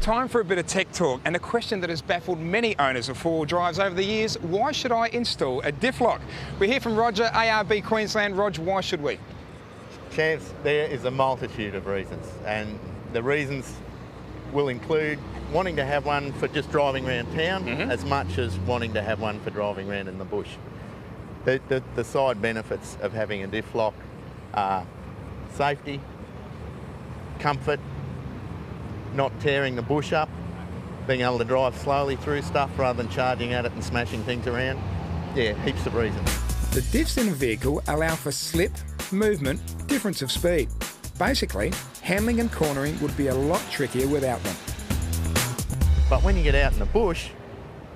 time for a bit of tech talk, and a question that has baffled many owners of four-wheel drives over the years: why should I install a diff lock? We hear from Roger, ARB Queensland. Rog, why should we? Chance, there is a multitude of reasons, and the reasons will include wanting to have one for just driving around town as much as wanting to have one for driving around in the bush. The side benefits of having a diff lock are safety, comfort, not tearing the bush up, being able to drive slowly through stuff rather than charging at it and smashing things around. Yeah, heaps of reasons. The diffs in a vehicle allow for slip, movement, difference of speed. Basically, handling and cornering would be a lot trickier without them. But when you get out in the bush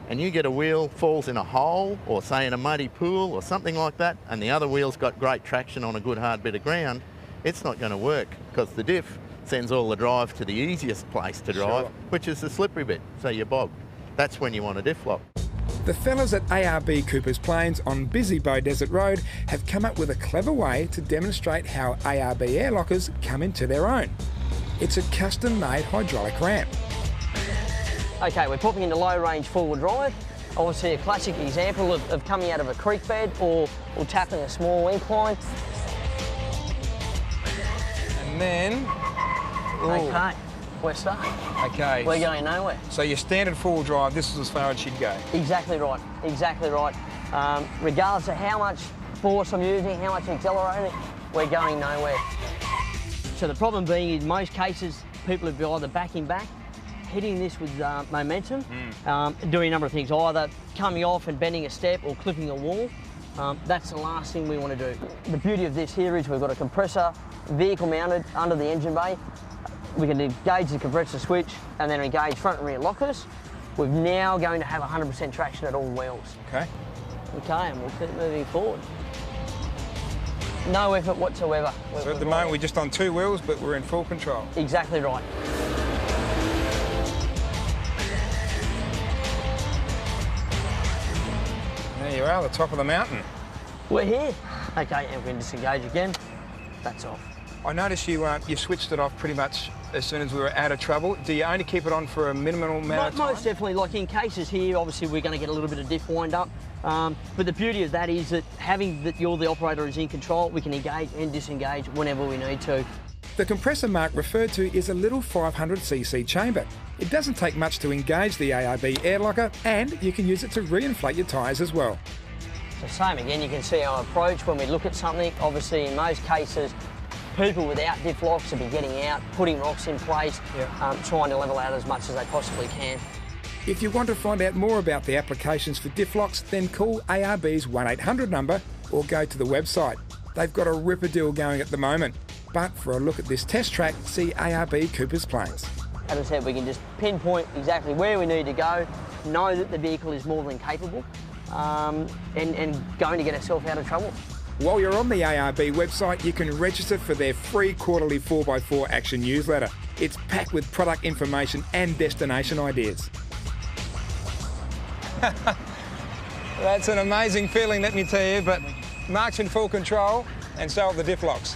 and you get a wheel falls in a hole, or say in a muddy pool or something like that, and the other wheel's got great traction on a good hard bit of ground, it's not going to work because the diff sends all the drive to the easiest place to drive, which is the slippery bit, so you bog. That's when you want a diff lock. The fellas at ARB Coopers Plains on busy Bow Desert Road have come up with a clever way to demonstrate how ARB air lockers come into their own. It's a custom-made hydraulic ramp. Okay, we're popping into low-range four-wheel drive. Obviously a classic example of coming out of a creek bed or tapping a small incline. And then... Okay, we're stuck. Okay. We're going nowhere. So your standard four-wheel drive, this is as far as she'd go? Exactly right, exactly right. Regardless of how much force I'm using, how much accelerating, we're going nowhere. So the problem being, in most cases, people would be either backing back, hitting this with momentum, doing a number of things, either coming off and bending a step or clipping a wall. That's the last thing we want to do. The beauty of this here is we've got a compressor, vehicle mounted under the engine bay. We can engage the compressor switch and then engage front and rear lockers. We're now going to have 100% traction at all wheels. Okay. Okay, and we'll keep moving forward. No effort whatsoever. So at the moment we're just on two wheels, but we're in full control. Exactly right. There you are, the top of the mountain. We're here. Okay, and we can disengage again. That's off. I noticed you switched it off pretty much as soon as we were out of trouble. Do you only keep it on for a minimal amount of time? Most definitely. Like in cases here, obviously we're going to get a little bit of diff wind up. But the beauty of that is that having that you're the operator is in control, we can engage and disengage whenever we need to. The compressor Mark referred to is a little 500cc chamber. It doesn't take much to engage the ARB air locker, and you can use it to reinflate your tyres as well. So same again, you can see our approach when we look at something. Obviously in most cases, people without diff locks will be getting out, putting rocks in place, trying to level out as much as they possibly can. If you want to find out more about the applications for diff locks, then call ARB's 1800 number or go to the website. They've got a ripper deal going at the moment. But for a look at this test track, see ARB Coopers Plains. As I said, we can just pinpoint exactly where we need to go, know that the vehicle is more than capable, and going to get ourselves out of trouble. While you're on the ARB website, you can register for their free quarterly 4x4 action newsletter. It's packed with product information and destination ideas. That's an amazing feeling, let me tell you, but Mark's in full control, and so are the diff locks.